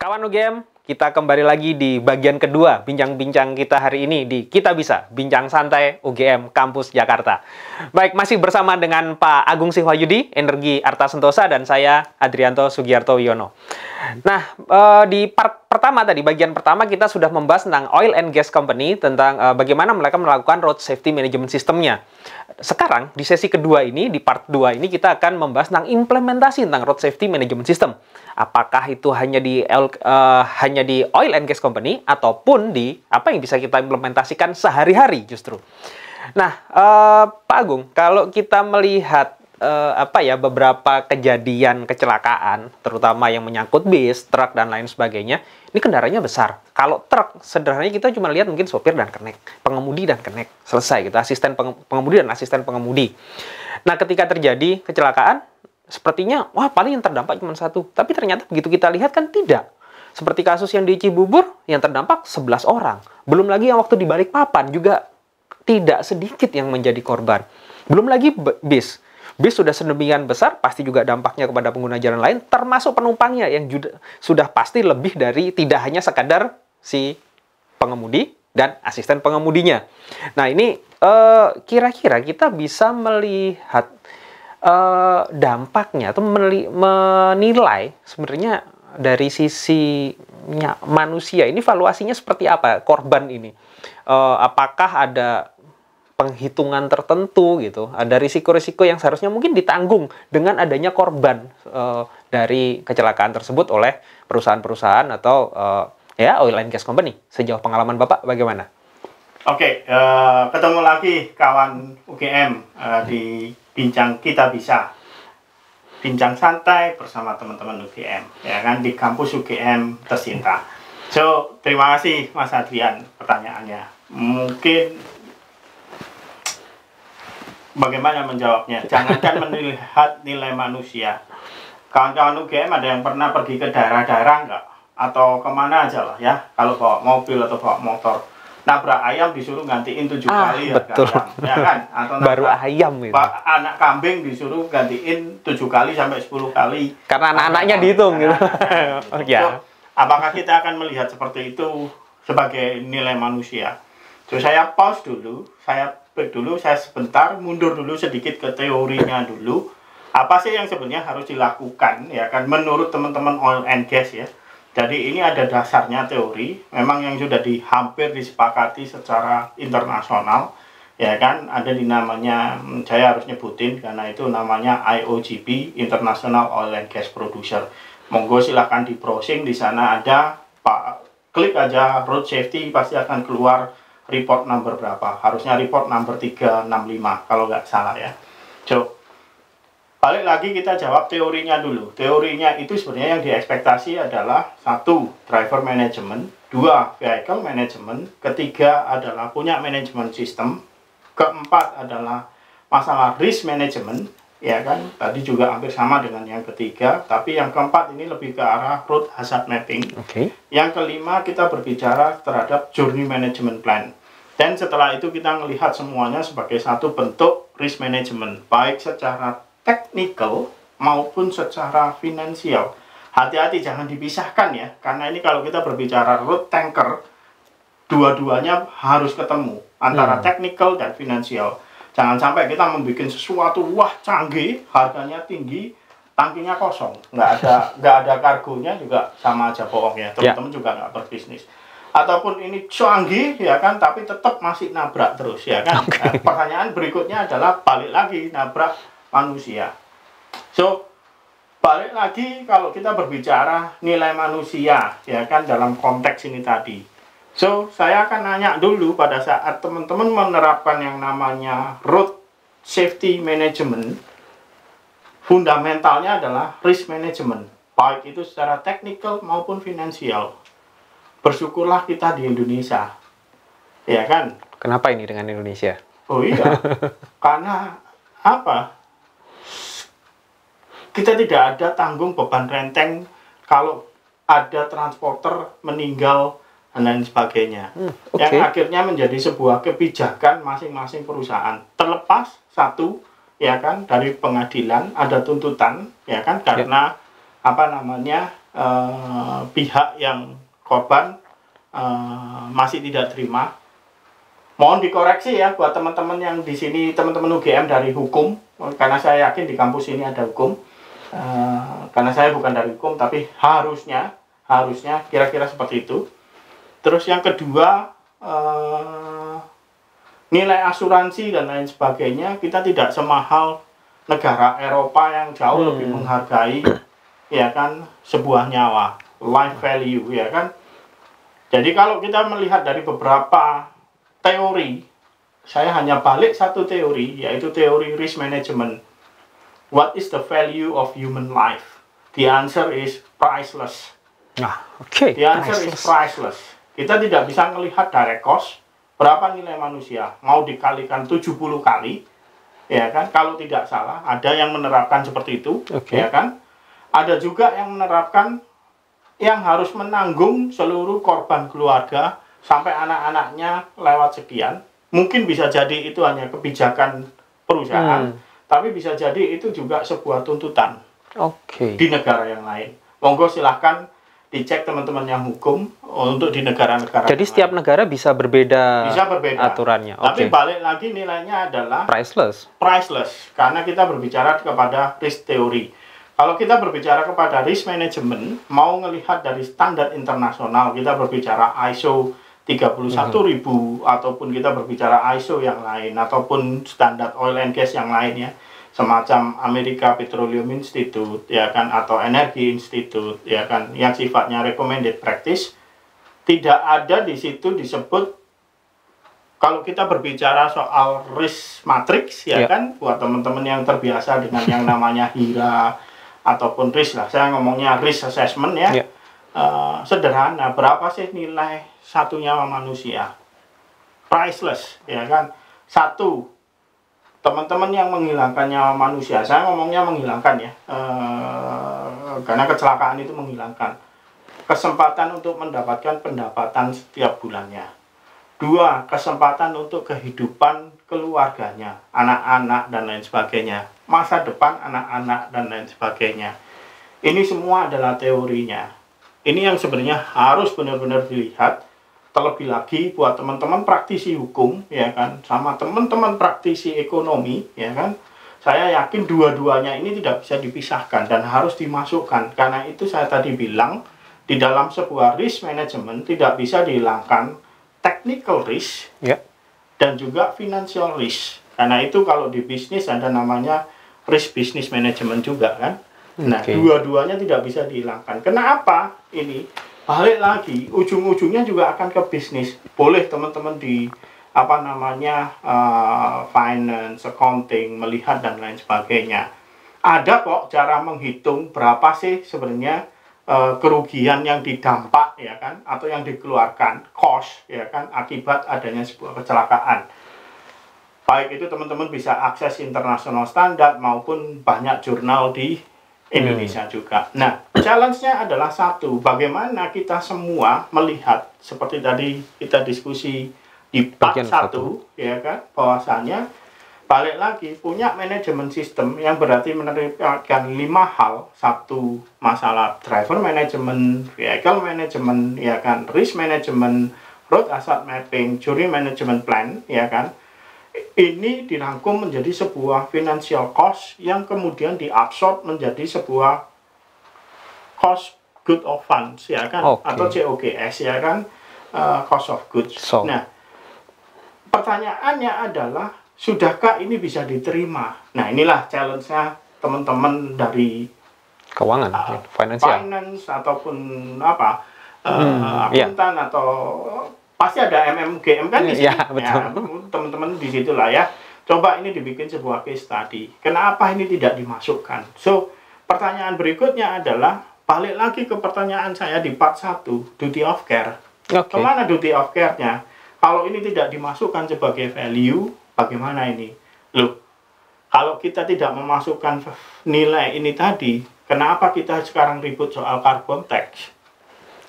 Kawan UGM, kita kembali lagi di bagian kedua bincang-bincang kita hari ini di Kita Bisa, Bincang Santai UGM Kampus Jakarta. Baik, masih bersama dengan Pak Agung Sihwayudi, Energi Arta Sentosa, dan saya Adrianto Sugiarto Wiono. Nah, di part pertama tadi, bagian pertama kita sudah membahas tentang Oil and Gas Company, tentang bagaimana mereka melakukan Road Safety Management System-nya. Sekarang, di sesi kedua ini, di part 2 ini, kita akan membahas tentang implementasi tentang Road Safety Management System. Apakah itu hanya di Oil and Gas Company, ataupun di apa yang bisa kita implementasikan sehari-hari justru. Nah, Pak Agung, kalau kita melihat beberapa kejadian kecelakaan, terutama yang menyangkut bis, truk, dan lain sebagainya, ini kendaraannya besar. Kalau truk, sederhananya kita cuma lihat mungkin sopir dan kenek, pengemudi dan kenek, selesai gitu, asisten pengemudi dan asisten pengemudi. Nah, ketika terjadi kecelakaan, sepertinya, wah paling yang terdampak cuma satu. Tapi ternyata begitu kita lihat kan tidak. Seperti kasus yang di Cibubur, yang terdampak 11 orang. Belum lagi yang waktu di Balikpapan juga tidak sedikit yang menjadi korban. Belum lagi bis. Bis sudah sedemikian besar, pasti juga dampaknya kepada pengguna jalan lain, termasuk penumpangnya yang sudah pasti lebih dari tidak hanya sekadar si pengemudi dan asisten pengemudinya. Nah ini kira-kira kita bisa melihat dampaknya atau menilai sebenarnya dari sisi manusia ini valuasinya seperti apa korban ini. Apakah ada penghitungan tertentu gitu, ada risiko-risiko yang seharusnya mungkin ditanggung dengan adanya korban dari kecelakaan tersebut oleh perusahaan-perusahaan atau Oil and Gas Company. Sejauh pengalaman Bapak bagaimana? Oke, ketemu lagi kawan UGM di Bincang Kita Bisa, bincang santai bersama teman-teman UGM, ya kan, di kampus UGM tercinta. So, terima kasih Mas Adrian pertanyaannya. Mungkin bagaimana menjawabnya? Jangankan melihat nilai manusia. Kawan-kawan UGM ada yang pernah pergi ke daerah-daerah enggak? Atau kemana aja lah ya, kalau bawa mobil atau bawa motor. Nabrak ayam disuruh gantiin 7 kali betul. Ya kan? Atau baru ayam itu. Anak kambing disuruh gantiin 7 kali sampai 10 kali. Karena anak-anaknya dihitung gitu. So, apakah kita akan melihat seperti itu sebagai nilai manusia? So, saya pause dulu, saya break dulu, saya sebentar mundur dulu sedikit ke teorinya dulu. Apa sih yang sebenarnya harus dilakukan ya kan menurut teman-teman oil and gas ya. Jadi ini ada dasarnya teori, memang yang sudah hampir disepakati secara internasional, ya kan, ada di namanya, saya harus nyebutin karena itu namanya IOGP, International Oil and Gas Producer. Monggo silahkan di browsing, di sana ada, klik aja road safety, pasti akan keluar report number berapa, harusnya report number 365, kalau nggak salah ya. So, balik lagi kita jawab teorinya dulu. Teorinya itu sebenarnya yang diekspektasi adalah 1. Driver management, 2. Vehicle management, ketiga adalah punya manajemen sistem, keempat adalah masalah risk management, ya kan, tadi juga hampir sama dengan yang ketiga, tapi yang keempat ini lebih ke arah road hazard mapping. Yang kelima kita berbicara terhadap journey management plan. Dan setelah itu kita melihat semuanya sebagai satu bentuk risk management, baik secara technical maupun secara finansial. Hati-hati jangan dipisahkan ya, karena ini kalau kita berbicara road tanker, dua-duanya harus ketemu antara technical dan finansial. Jangan sampai kita membuat sesuatu wah canggih, harganya tinggi, tangkinya kosong, nggak ada kargonya, juga sama aja bohong ya, teman-teman juga nggak berbisnis. Ataupun ini canggih ya kan, tapi tetap masih nabrak terus ya kan. Nah, pertanyaan berikutnya adalah balik lagi nabrak manusia. So, balik lagi kalau kita berbicara nilai manusia ya kan dalam konteks ini tadi. So, saya akan nanya dulu pada saat teman-teman menerapkan yang namanya road safety management, fundamentalnya adalah risk management, baik itu secara teknikal maupun finansial. Bersyukurlah kita di Indonesia, ya kan? Kenapa ini dengan Indonesia? Oh iya, karena apa? Kita tidak ada tanggung beban renteng kalau ada transporter meninggal dan lain sebagainya. Yang akhirnya menjadi sebuah kebijakan masing-masing perusahaan. Terlepas satu, ya kan, dari pengadilan ada tuntutan, ya kan, karena apa namanya pihak yang korban masih tidak terima. Mohon dikoreksi ya buat teman-teman yang di sini, teman-teman UGM dari hukum, karena saya yakin di kampus ini ada hukum. Karena saya bukan dari hukum, tapi harusnya kira-kira seperti itu. Terus yang kedua, nilai asuransi dan lain sebagainya kita tidak semahal negara Eropa yang jauh lebih menghargai, ya kan, sebuah nyawa, life value, ya kan. Jadi kalau kita melihat dari beberapa teori, saya hanya balik satu teori, yaitu teori risk management. What is the value of human life? The answer is priceless. The answer is priceless. Kita tidak bisa melihat direct cost, berapa nilai manusia, mau dikalikan 70 kali, ya kan? Kalau tidak salah, ada yang menerapkan seperti itu, ya kan? Ada juga yang menerapkan yang harus menanggung seluruh korban keluarga sampai anak-anaknya lewat sekian. Mungkin bisa jadi itu hanya kebijakan perusahaan, tapi bisa jadi itu juga sebuah tuntutan di negara yang lain. Monggo silahkan dicek teman-teman yang hukum untuk di negara-negara. Jadi setiap negara bisa berbeda aturannya. Tapi balik lagi nilainya adalah priceless, karena kita berbicara kepada risk theory. Kalau kita berbicara kepada risk management, mau ngelihat dari standar internasional, kita berbicara ISO 31.000 ataupun kita berbicara ISO yang lain ataupun standar oil and gas yang lain ya, semacam America Petroleum Institute ya kan, atau Energy Institute ya kan, yang sifatnya recommended practice, tidak ada di situ disebut. Kalau kita berbicara soal risk matrix ya kan, buat teman-teman yang terbiasa dengan yang namanya HIRA ataupun risk lah, saya ngomongnya risk assessment ya. Sederhana, berapa sih nilai satu nyawa manusia? Priceless ya kan. Satu, teman-teman yang menghilangkan nyawa manusia, saya ngomongnya menghilangkan ya, karena kecelakaan itu menghilangkan kesempatan untuk mendapatkan pendapatan setiap bulannya. Dua, kesempatan untuk kehidupan keluarganya, anak-anak dan lain sebagainya, masa depan anak-anak dan lain sebagainya. Ini semua adalah teorinya. Ini yang sebenarnya harus benar-benar dilihat. Terlebih lagi buat teman-teman praktisi hukum ya kan, sama teman-teman praktisi ekonomi ya kan, saya yakin dua-duanya ini tidak bisa dipisahkan dan harus dimasukkan. Karena itu saya tadi bilang, di dalam sebuah risk management tidak bisa dihilangkan technical risk dan juga financial risk. Karena itu kalau di bisnis ada namanya risk business management juga kan. Nah, dua-duanya tidak bisa dihilangkan. Kenapa ini? Balik lagi, ujung-ujungnya juga akan ke bisnis. Boleh teman-teman di finance, accounting, melihat dan lain sebagainya. Ada kok cara menghitung berapa sih sebenarnya kerugian yang didampak ya kan, atau yang dikeluarkan, cost ya kan, akibat adanya sebuah kecelakaan. Baik itu teman-teman bisa akses international standard maupun banyak jurnal di Indonesia juga. Nah, challenge-nya adalah satu, bagaimana kita semua melihat seperti tadi kita diskusi di part 1 ya kan, bahwasanya balik lagi punya manajemen sistem yang berarti menerapkan 5 hal. Satu, masalah driver management, vehicle management ya kan, risk management, road asset mapping, jury management plan ya kan. Ini dirangkum menjadi sebuah financial cost yang kemudian diabsorb menjadi sebuah cost good of funds ya kan, atau COGS ya kan, cost of goods. Nah, pertanyaannya adalah sudahkah ini bisa diterima? Nah, inilah challenge-nya teman-teman dari keuangan, finance ataupun akuntan atau pasti ada MMGM kan di sini. Ya, teman-teman di situlah ya. Coba ini dibikin sebuah case study. Kenapa ini tidak dimasukkan? So, pertanyaan berikutnya adalah balik lagi ke pertanyaan saya di part 1, duty of care. Kemana duty of care-nya? Kalau ini tidak dimasukkan sebagai value, bagaimana ini? Loh, kalau kita tidak memasukkan nilai ini tadi, kenapa kita sekarang ribut soal carbon tax?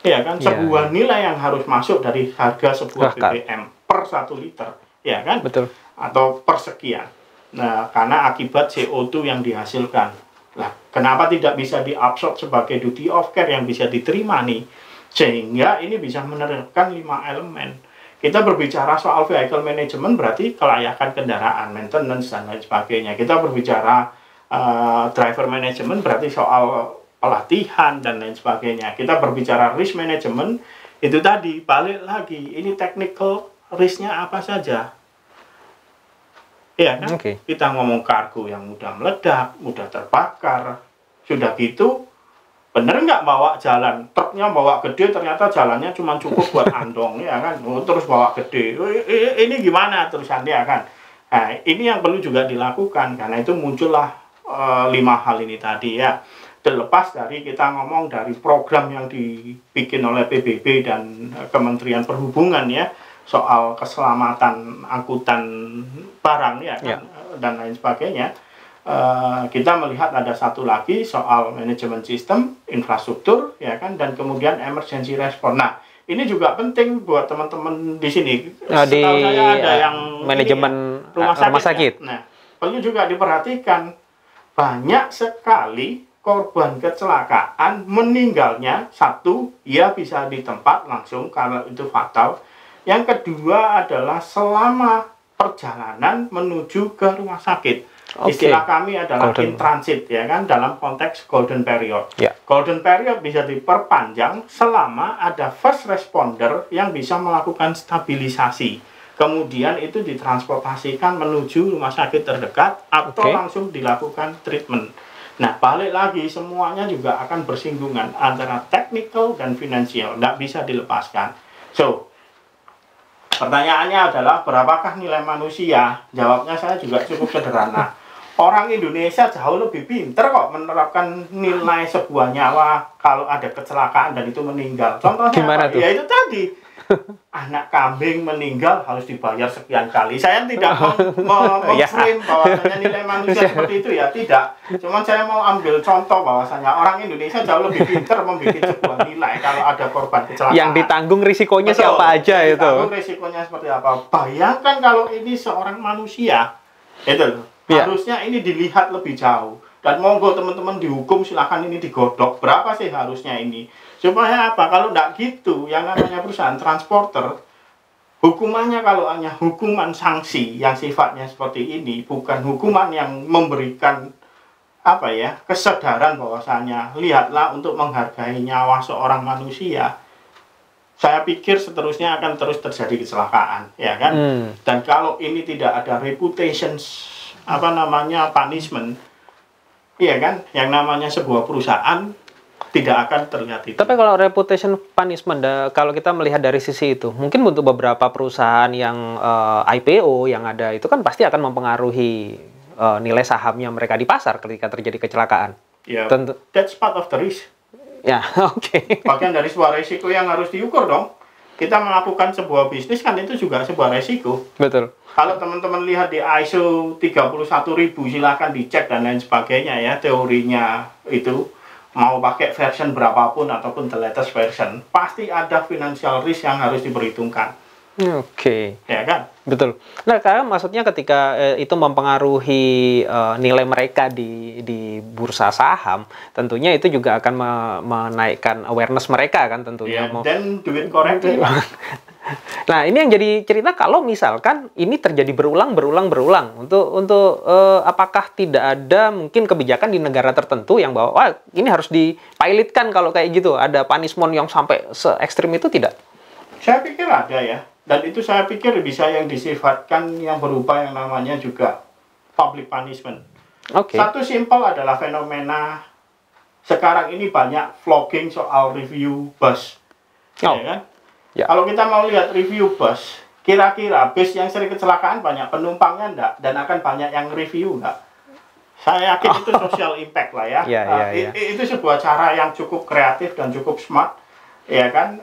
Ya kan, sebuah nilai yang harus masuk dari harga sebuah BBM per 1 liter, ya kan? Betul. Atau per sekian. Nah, karena akibat CO2 yang dihasilkan. Nah, Kenapa tidak bisa diabsorb sebagai duty of care yang bisa diterima nih? Sehingga ini bisa menerapkan 5 elemen. Kita berbicara soal vehicle management berarti kelayakan kendaraan, maintenance, dan lain sebagainya. Kita berbicara driver management berarti soal pelatihan dan lain sebagainya. Kita berbicara risk management, itu tadi, balik lagi, ini technical risk-nya apa saja. Iya kan? Kita ngomong kargo yang mudah meledak, mudah terbakar. Sudah gitu, bener nggak bawa jalan? Truknya bawa gede, ternyata jalannya cuma cukup buat andong, ya kan? Terus bawa gede. Ini gimana terusannya, kan? Nah, ini yang perlu juga dilakukan. Karena itu muncullah 5 hal ini tadi, ya. Terlepas dari kita ngomong dari program yang dibikin oleh PBB dan Kementerian Perhubungan, ya, soal keselamatan angkutan barang, ya kan? Dan lain sebagainya. Kita melihat ada satu lagi soal manajemen sistem, infrastruktur, ya kan, dan kemudian emergency response. Nah, ini juga penting buat teman-teman di sini. Setahu saya ada yang manajemen rumah sakit. Ya? Nah, perlu juga diperhatikan, banyak sekali korban kecelakaan meninggalnya, satu, ia bisa di tempat langsung karena itu fatal. Yang kedua adalah selama perjalanan menuju ke rumah sakit. Istilah kami adalah in transit, ya kan, dalam konteks golden period. Golden period bisa diperpanjang selama ada first responder yang bisa melakukan stabilisasi. Kemudian itu ditransportasikan menuju rumah sakit terdekat atau langsung dilakukan treatment. Nah, balik lagi, semuanya juga akan bersinggungan antara technical dan finansial. Tidak bisa dilepaskan. So, pertanyaannya adalah, berapakah nilai manusia? Jawabnya saya juga cukup sederhana. Orang Indonesia jauh lebih pinter kok menerapkan nilai sebuah nyawa kalau ada kecelakaan dan itu meninggal. Contohnya gimana apa? Tuh? Ya itu tadi. Anak kambing meninggal harus dibayar sekian kali. Saya tidak mengklaim bahwasanya nilai manusia seperti itu, ya, tidak. Cuman saya mau ambil contoh bahwasanya orang Indonesia jauh lebih pinter membuat sebuah nilai kalau ada korban kecelakaan. Yang ditanggung risikonya siapa aja itu. Ditanggung risikonya seperti apa. Bayangkan kalau ini seorang manusia, itu loh. Harusnya ini dilihat lebih jauh. Dan monggo teman-teman dihukum, silahkan ini digodok. Berapa sih harusnya ini? Supaya apa? Kalau tidak gitu, yang namanya perusahaan transporter, hukumannya kalau hanya hukuman sanksi yang sifatnya seperti ini, bukan hukuman yang memberikan apa ya, kesadaran bahwasanya lihatlah untuk menghargai nyawa seorang manusia. Saya pikir seterusnya akan terus terjadi kecelakaan, ya kan? Dan kalau ini tidak ada reputation punishment, iya kan, yang namanya sebuah perusahaan tidak akan terlihat itu. Tapi kalau reputation punishment, kalau kita melihat dari sisi itu, mungkin untuk beberapa perusahaan yang IPO yang ada itu kan pasti akan mempengaruhi nilai sahamnya mereka di pasar ketika terjadi kecelakaan. Ya, tentu. That's part of the risk. Ya, oke. Bagian dari sebuah risiko yang harus diukur dong. Kita melakukan sebuah bisnis kan itu juga sebuah risiko. Betul. Kalau teman-teman lihat di ISO 31000, silahkan dicek dan lain sebagainya, ya, teorinya itu. Mau pakai version berapapun ataupun the latest version, pasti ada financial risk yang harus diperhitungkan. Oke. Ya kan? Betul. Nah, karena maksudnya ketika itu mempengaruhi nilai mereka di bursa saham, tentunya itu juga akan menaikkan awareness mereka kan tentunya. Yeah, then do it correctly. Nah, ini yang jadi cerita kalau misalkan ini terjadi berulang. Untuk apakah tidak ada mungkin kebijakan di negara tertentu yang bahwa wah, ini harus dipilotkan kalau kayak gitu, ada punishment yang sampai se ekstrim itu tidak? Saya pikir ada, ya. Dan itu saya pikir bisa yang disifatkan yang berupa yang namanya juga public punishment. Satu simpel adalah fenomena sekarang ini banyak vlogging soal review bus. Ya kan? Ya. Kalau kita mau lihat review bus, kira-kira bus yang sering kecelakaan banyak penumpangnya enggak? Dan akan banyak yang review enggak? Saya yakin itu social impact lah, ya. Itu sebuah cara yang cukup kreatif dan cukup smart, ya kan,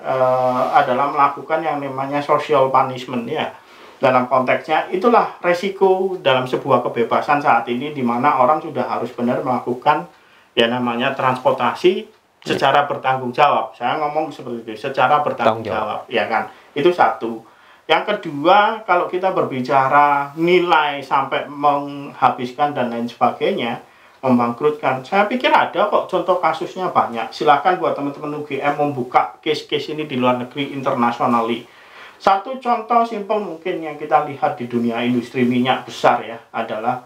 adalah melakukan yang namanya social punishment, ya. Dalam konteksnya, itulah resiko dalam sebuah kebebasan saat ini, di mana orang sudah harus benar melakukan ya namanya transportasi secara bertanggung jawab. Saya ngomong seperti itu, secara bertanggung jawab, ya kan. Itu satu. Yang kedua, kalau kita berbicara nilai sampai menghabiskan dan lain sebagainya, membangkrutkan. Saya pikir ada kok contoh kasusnya banyak. Silakan buat teman-teman UGM membuka case-case ini di luar negeri, internationally. Satu contoh simpel mungkin yang kita lihat di dunia industri minyak besar ya adalah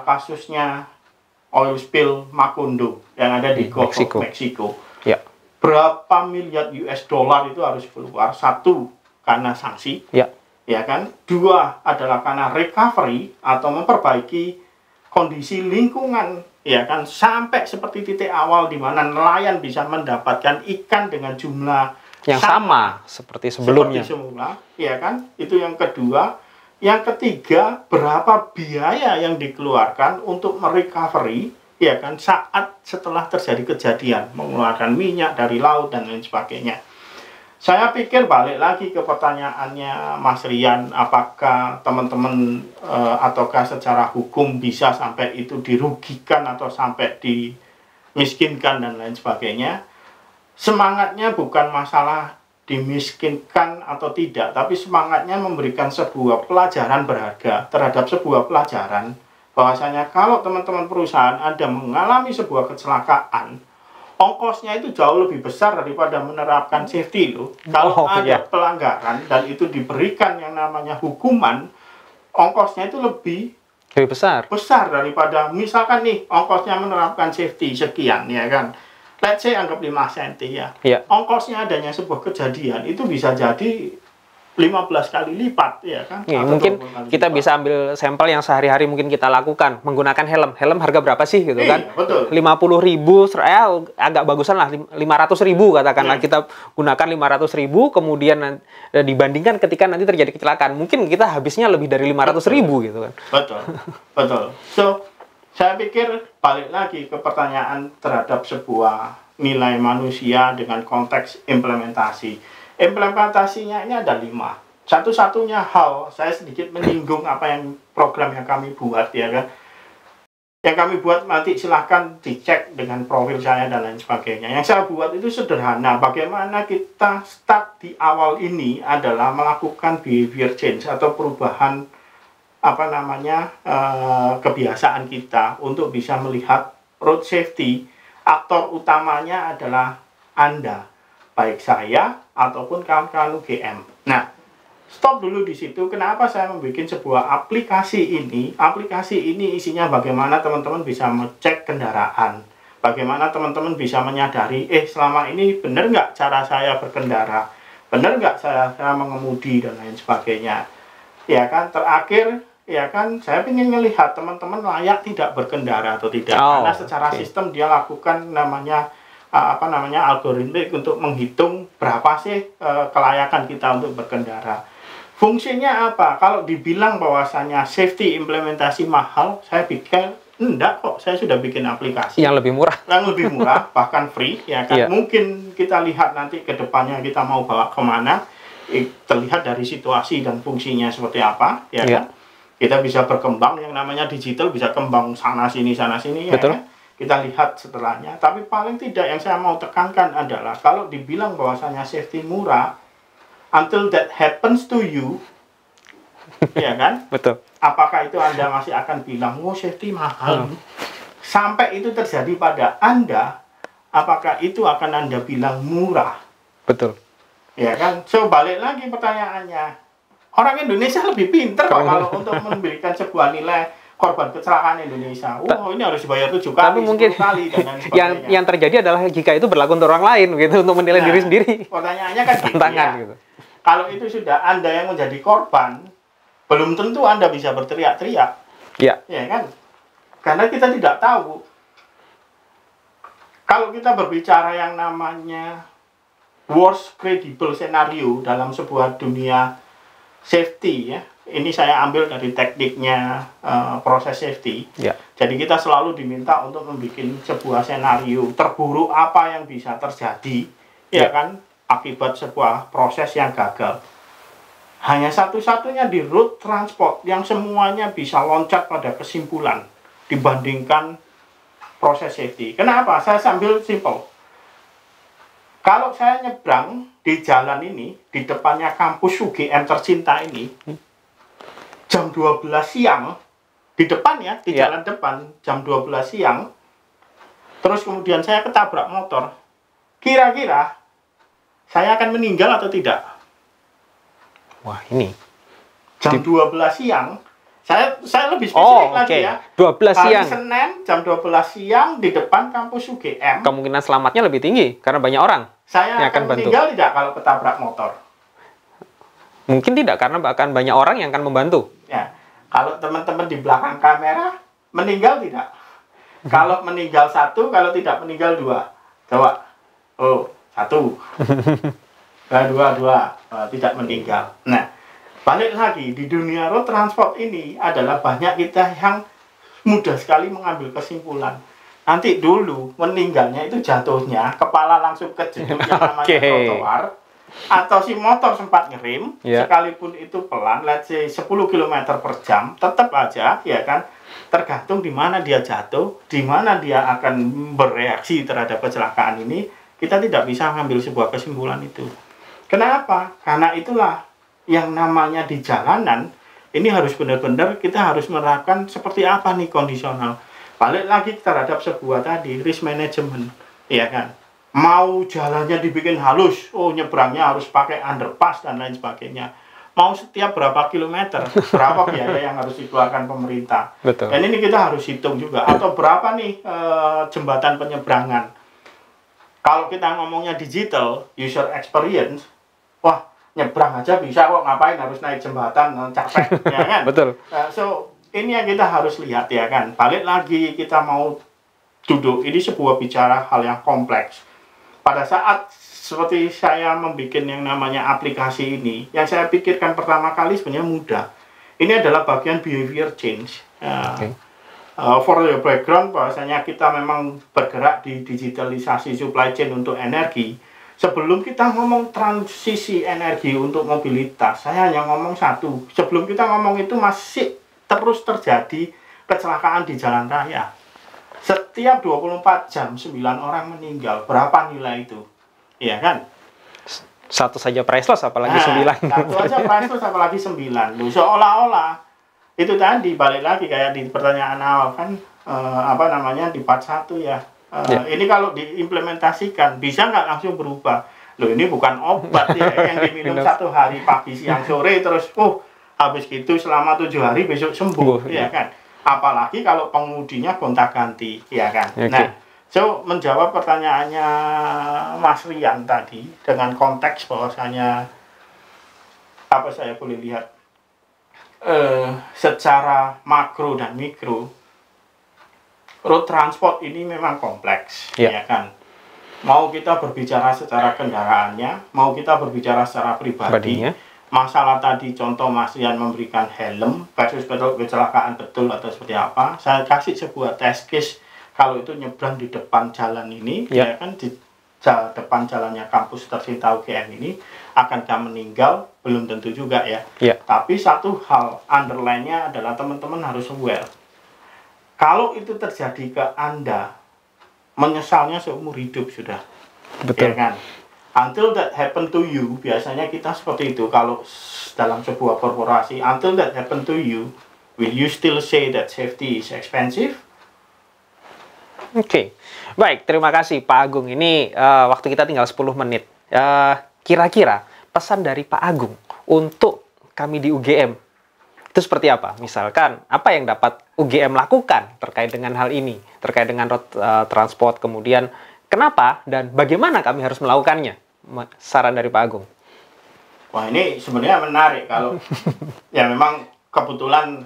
kasusnya oil spill Macondo yang ada di Gulf of Mexico. Ya. Berapa miliar US dollar itu harus keluar? Satu, karena sanksi. Ya kan? Dua adalah karena recovery atau memperbaiki kondisi lingkungan, ya kan, sampai seperti titik awal di mana nelayan bisa mendapatkan ikan dengan jumlah yang sama seperti sebelumnya. Seperti semula, ya kan? Itu yang kedua. Yang ketiga, berapa biaya yang dikeluarkan untuk merecovery, ya kan, saat setelah terjadi kejadian, mengeluarkan minyak dari laut dan lain sebagainya. Saya pikir balik lagi ke pertanyaannya Mas Rian, apakah teman-teman ataukah secara hukum bisa sampai itu dirugikan atau sampai dimiskinkan dan lain sebagainya. Semangatnya bukan masalah dimiskinkan atau tidak, tapi semangatnya memberikan sebuah pelajaran berharga terhadap sebuah pelajaran bahwasanya kalau teman-teman perusahaan Anda mengalami sebuah kecelakaan, ongkosnya itu jauh lebih besar daripada menerapkan safety loh. Kalau ada pelanggaran dan itu diberikan yang namanya hukuman, ongkosnya itu lebih besar daripada misalkan nih ongkosnya menerapkan safety sekian, ya kan. Let's say anggap 5 senti ya. Ongkosnya adanya sebuah kejadian itu bisa jadi 15 kali lipat, ya kan? Mungkin kita bisa ambil sampel yang sehari-hari mungkin kita lakukan, menggunakan helm. Helm harga berapa sih gitu kan? Betul. 50.000, agak bagusan lah 500.000 katakanlah. Kita gunakan 500.000, kemudian dibandingkan ketika nanti terjadi kecelakaan, mungkin kita habisnya lebih dari 500.000 gitu kan? Betul. So, saya pikir balik lagi ke pertanyaan terhadap sebuah nilai manusia dengan konteks implementasi. Implementasinya ini ada 5. Satu-satunya hal, saya sedikit menyinggung apa yang program yang kami buat, ya kan. Yang kami buat nanti silahkan dicek dengan profil saya dan lain sebagainya. Yang saya buat itu sederhana. Bagaimana kita start di awal ini adalah melakukan behavior change atau perubahan kebiasaan kita untuk bisa melihat road safety. Aktor utamanya adalah Anda, baik saya ataupun kawan-kawan UGM. Nah, stop dulu di situ. Kenapa saya membuat sebuah aplikasi ini? Aplikasi ini isinya bagaimana teman-teman bisa mengecek kendaraan. Bagaimana teman-teman bisa menyadari, selama ini benar nggak cara saya berkendara? Benar nggak saya mengemudi dan lain sebagainya? Ya kan, terakhir, ya kan, saya ingin melihat teman-teman layak tidak berkendara atau tidak. Karena secara sistem dia lakukan namanya algoritmik untuk menghitung berapa sih kelayakan kita untuk berkendara. Fungsinya apa? Kalau dibilang bahwasanya safety implementasi mahal, saya pikir enggak kok. Saya sudah bikin aplikasi yang lebih murah, bahkan free, ya kan. Mungkin kita lihat nanti ke depannya kita mau bawa kemana, terlihat dari situasi dan fungsinya seperti apa, ya kan. Kita bisa berkembang, yang namanya digital bisa kembang sana sini, ya kan? Kita lihat setelahnya. Tapi paling tidak yang saya mau tekankan adalah kalau dibilang bahwasanya safety murah, until that happens to you, ya kan? Betul. Apakah itu Anda masih akan bilang, safety mahal? Sampai itu terjadi pada Anda, apakah itu akan Anda bilang murah? Betul. Ya kan? So, balik lagi pertanyaannya. Orang Indonesia lebih pintar kok kalau untuk memberikan sebuah nilai korban kecelakaan Indonesia. Ini harus dibayar 7 kali, tapi mungkin 10 kali, dan lain sebagainya. yang terjadi adalah jika itu berlaku untuk orang lain, gitu, untuk menilai diri sendiri. Pertanyaannya kan tantangan, gitu. Kalau itu sudah Anda yang menjadi korban, belum tentu Anda bisa berteriak-teriak. Ya kan? Karena kita tidak tahu. Kalau kita berbicara yang namanya worst credible scenario dalam sebuah dunia safety, ya. Ini saya ambil dari tekniknya proses safety. Jadi kita selalu diminta untuk membuat sebuah senario terburuk apa yang bisa terjadi, ya kan, akibat sebuah proses yang gagal. Hanya satu-satunya di road transport yang semuanya bisa loncat pada kesimpulan dibandingkan proses safety. Kenapa? Saya sambil simple. Kalau saya nyebrang di jalan ini, di depannya kampus UGM tercinta ini, jam 12 siang, di depan ya, di Ya. jalan depan jam 12 siang. Terus kemudian saya ketabrak motor. Kira-kira saya akan meninggal atau tidak? Wah, ini. Jam 12 siang. Saya lebih spesifik lagi ya. 12 Hari siang. Senin jam 12 siang di depan kampus UGM. Kemungkinan selamatnya lebih tinggi karena banyak orang. Saya yang akan akan bantu. meninggal tidak kalau ketabrak motor? Mungkin tidak karena bahkan banyak orang yang akan membantu. Ya. Kalau teman-teman di belakang kamera meninggal tidak? Kalau meninggal satu, kalau tidak meninggal dua. Coba. Oh, satu. Dua. Tidak meninggal. Nah, balik lagi di dunia road transport ini adalah banyak kita yang mudah sekali mengambil kesimpulan. Nanti dulu meninggalnya itu jatuhnya kepala langsung kejedot yang namanya trotoar, atau si motor sempat ngerem, sekalipun itu pelan, let's say 10 km per jam, tetap aja ya kan, tergantung di mana dia jatuh, di mana dia akan bereaksi terhadap kecelakaan ini. Kita tidak bisa mengambil sebuah kesimpulan itu. Kenapa? Karena itulah yang namanya di jalanan ini harus benar-benar kita harus menerapkan seperti apa nih kondisional. Balik lagi terhadap sebuah tadi risk management, ya kan. Mau jalannya dibikin halus, oh nyebrangnya harus pakai underpass dan lain sebagainya. Mau setiap berapa kilometer, berapa biaya yang harus dikeluarkan pemerintah. Betul. Dan ini kita harus hitung juga. Atau berapa nih jembatan penyeberangan. Kalau kita ngomongnya digital, user experience, wah nyebrang aja bisa kok, ngapain harus naik jembatan, capek, ya kan? Betul. So, ini yang kita harus lihat ya kan. Balik lagi kita mau duduk, ini sebuah bicara hal yang kompleks. Pada saat seperti saya membuat yang namanya aplikasi ini, yang saya pikirkan pertama kali sebenarnya mudah. Ini adalah bagian behavior change. For your background, bahwasanya kita memang bergerak di digitalisasi supply chain untuk energi. Sebelum kita ngomong transisi energi untuk mobilitas, saya hanya ngomong satu. Sebelum kita ngomong itu masih terus terjadi kecelakaan di jalan raya. Setiap 24 jam 9 orang meninggal. Berapa nilai itu? Iya kan? Satu saja priceless apalagi 9. Satu aja priceless apalagi 9. Loh, seolah-olah itu tadi balik lagi kayak di pertanyaan awal kan di part 1 ya. Ini kalau diimplementasikan bisa nggak langsung berubah? Loh, ini bukan obat ya yang diminum satu hari pagi siang sore terus habis gitu selama 7 hari besok sembuh, ya kan? Apalagi kalau pengemudinya gonta-ganti, ya kan? Nah, so menjawab pertanyaannya Mas Rian tadi dengan konteks bahwasanya apa saya boleh lihat secara makro dan mikro, road transport ini memang kompleks, ya kan? Mau kita berbicara secara kendaraannya, mau kita berbicara secara pribadi, masalah tadi contoh Mas Rian memberikan helm, kasus kecelakaan betul atau seperti apa, saya kasih sebuah test case kalau itu nyebrang di depan jalan ini, ya kan, di depan jalannya kampus tercinta UGM ini, akankah meninggal? Belum tentu juga ya. Tapi satu hal underline-nya adalah teman-teman harus aware. Kalau itu terjadi ke Anda, menyesalnya seumur hidup sudah. Betul. Ya kan? Until that happen to you, biasanya kita seperti itu kalau dalam sebuah korporasi. Until that happen to you, will you still say that safety is expensive? Oke. Baik, terima kasih Pak Agung. Ini waktu kita tinggal 10 menit. Kira-kira pesan dari Pak Agung untuk kami di UGM itu seperti apa? Misalkan, apa yang dapat UGM lakukan terkait dengan hal ini? Terkait dengan road transport, kemudian kenapa dan bagaimana kami harus melakukannya? Saran dari Pak Agung. Wah, ini sebenarnya menarik kalau ya memang kebetulan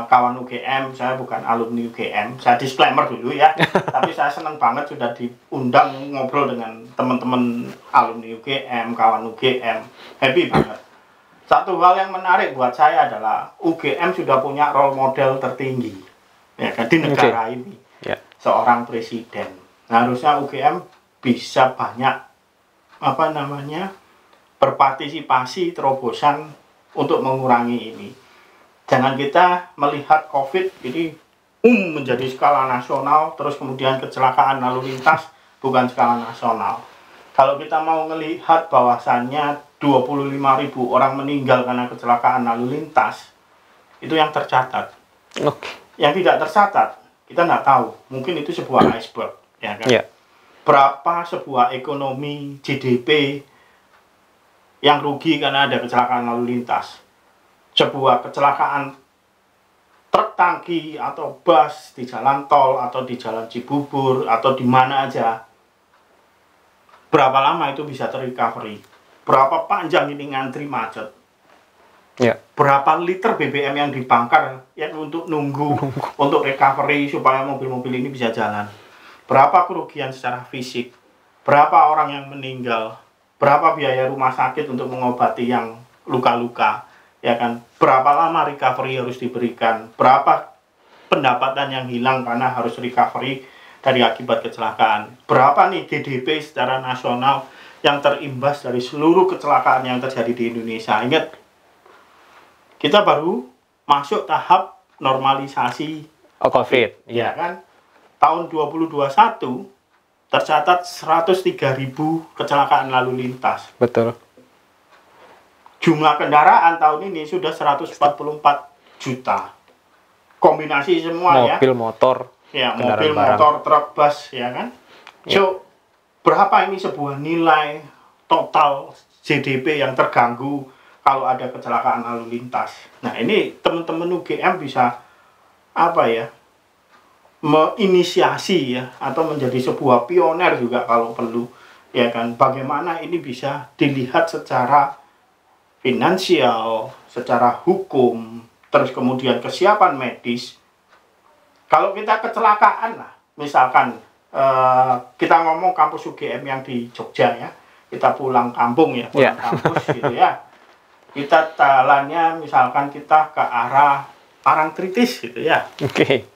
kawan UGM, saya bukan alumni UGM, saya disclaimer dulu ya, tapi saya senang banget sudah diundang ngobrol dengan teman-teman alumni UGM, kawan UGM, happy banget. Satu hal yang menarik buat saya adalah UGM sudah punya role model tertinggi ya kan, di negara ini, seorang presiden. Nah, harusnya UGM bisa banyak berpartisipasi terobosan untuk mengurangi ini. Jangan kita melihat COVID ini menjadi skala nasional, terus kemudian kecelakaan lalu lintas bukan skala nasional. Kalau kita mau melihat bahwasannya 25.000 orang meninggal karena kecelakaan lalu lintas, itu yang tercatat. Oke. Yang tidak tercatat, kita nggak tahu. Mungkin itu sebuah iceberg, ya kan? Ya. Berapa sebuah ekonomi GDP yang rugi karena ada kecelakaan lalu lintas. Sebuah kecelakaan truk tangki atau bus di jalan tol atau di jalan Cibubur atau di mana aja. Berapa lama itu bisa terrecovery? Berapa panjang ini ngantri macet? Ya. Berapa liter BBM yang dibakar yang untuk nunggu untuk recovery supaya mobil-mobil ini bisa jalan? Berapa kerugian secara fisik? Berapa orang yang meninggal? Berapa biaya rumah sakit untuk mengobati yang luka-luka? Ya kan? Berapa lama recovery harus diberikan? Berapa pendapatan yang hilang karena harus recovery dari akibat kecelakaan? Berapa nih GDP secara nasional yang terimbas dari seluruh kecelakaan yang terjadi di Indonesia? Ingat, kita baru masuk tahap normalisasi COVID. ya kan? Tahun 2021 tercatat 103.000 kecelakaan lalu lintas. Betul. Jumlah kendaraan tahun ini sudah 144 juta. Kombinasi semua mobil, motor, ya, kendaraan mobil, barang. motor, truk, bus, ya kan? So, berapa ini sebuah nilai total GDP yang terganggu kalau ada kecelakaan lalu lintas? Nah, ini teman-teman UGM bisa apa ya? Menginisiasi ya, atau menjadi sebuah pioner juga kalau perlu, ya kan? Bagaimana ini bisa dilihat secara finansial, secara hukum, terus kemudian kesiapan medis. Kalau kita kecelakaan lah, misalkan kita ngomong kampus UGM yang di Jogja ya, kita pulang kampung ya, pulang kampus gitu ya, kita jalannya misalkan kita ke arah Parangtritis gitu ya. Oke.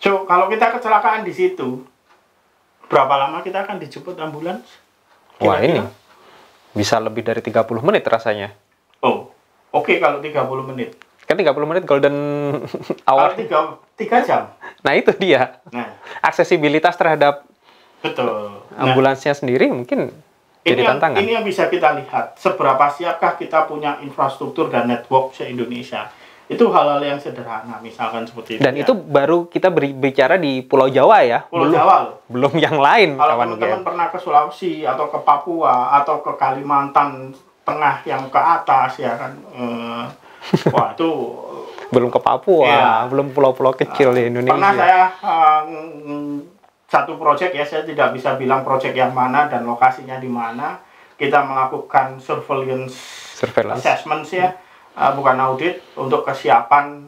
So, kalau kita kecelakaan di situ, berapa lama kita akan dijemput ambulans? Wah, ini bisa lebih dari 30 menit rasanya. Oh, oke, kalau 30 menit. Kan 30 menit golden hour. Kalau 3 jam. Nah, itu dia. Nah, Aksesibilitas terhadap betul. ambulansnya sendiri mungkin jadi tantangan. Ini yang bisa kita lihat. Seberapa siapkah kita punya infrastruktur dan network se-Indonesia. Itu hal-hal yang sederhana, misalkan seperti itu. Dan ya. itu baru kita bicara di Pulau Jawa ya. Pulau Jawa loh. Belum yang lain. Kalau kawan teman-teman pernah ke Sulawesi atau ke Papua atau ke Kalimantan Tengah yang ke atas ya kan, wah itu belum ke Papua, ya, belum pulau-pulau kecil di Indonesia. Pernah saya satu proyek ya, saya tidak bisa bilang proyek yang mana dan lokasinya di mana. Kita melakukan surveillance. Assessment ya, bukan audit, untuk kesiapan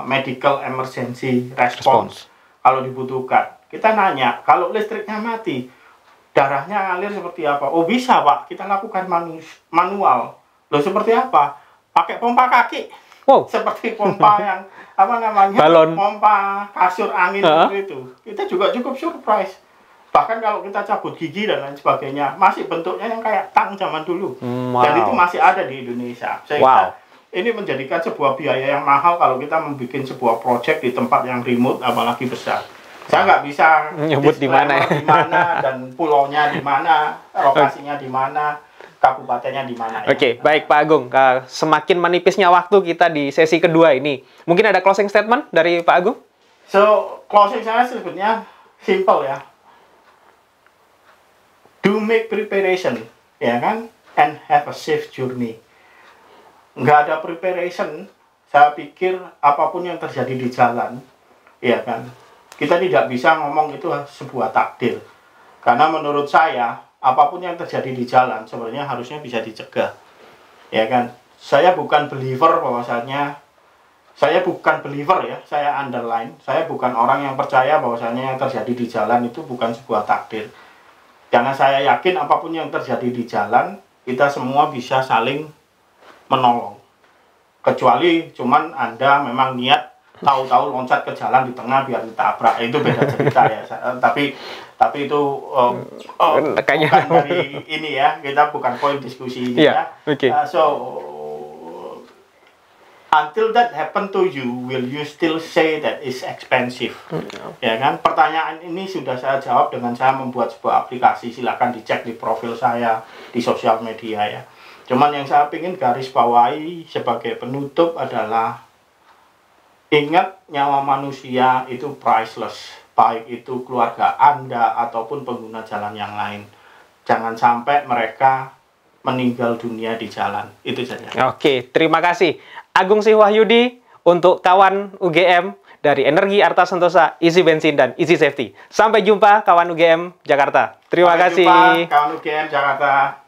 medical emergency response kalau dibutuhkan. Kita nanya, kalau listriknya mati, darahnya ngalir seperti apa? Oh bisa Pak, kita lakukan manual. Loh seperti apa? Pakai pompa kaki. Wow. Seperti pompa yang apa namanya? Balon. Pompa kasur angin seperti itu. Kita juga cukup surprise. Bahkan kalau kita cabut gigi dan lain sebagainya, masih bentuknya yang kayak tang zaman dulu. Wow. Dan itu masih ada di Indonesia. Sehingga ini menjadikan sebuah biaya yang mahal kalau kita membuat sebuah proyek di tempat yang remote, apalagi besar. Saya nggak bisa nyebut di mana ya, dan pulaunya di mana, lokasinya di mana, kabupatennya di mana. Oke, baik Pak Agung. Semakin menipisnya waktu kita di sesi kedua ini, mungkin ada closing statement dari Pak Agung? So, closing saya sebetulnya simple ya. Do make preparation, ya kan, and have a safe journey. Nggak ada preparation, saya pikir apapun yang terjadi di jalan, ya kan, kita tidak bisa ngomong itu sebuah takdir. Karena menurut saya, apapun yang terjadi di jalan sebenarnya harusnya bisa dicegah. Ya kan? Saya bukan believer bahwasanya, saya underline, saya bukan orang yang percaya bahwasanya yang terjadi di jalan itu bukan sebuah takdir. Karena saya yakin apapun yang terjadi di jalan, kita semua bisa saling menolong. Kecuali cuman Anda memang niat tahu-tahu loncat ke jalan di tengah biar ditabrak, itu beda cerita ya. Tapi itu bukan dari ini ya, kita bukan poin diskusi ini ya. Okay. So until that happen to you, will you still say that is expensive? Ya kan? Pertanyaan ini sudah saya jawab dengan saya membuat sebuah aplikasi. Silakan dicek di profil saya di sosial media ya. Cuman yang saya ingin garis bawahi sebagai penutup adalah Ingat, nyawa manusia itu priceless, baik itu keluarga Anda ataupun pengguna jalan yang lain. Jangan sampai mereka meninggal dunia di jalan. Itu saja. Oke, terima kasih. Agung Sih Wahyudi untuk kawan UGM dari Energi Arta Sentosa, Isi Bensin dan Isi Safety. Sampai jumpa kawan UGM Jakarta. Terima kasih. Sampai jumpa kawan UGM Jakarta.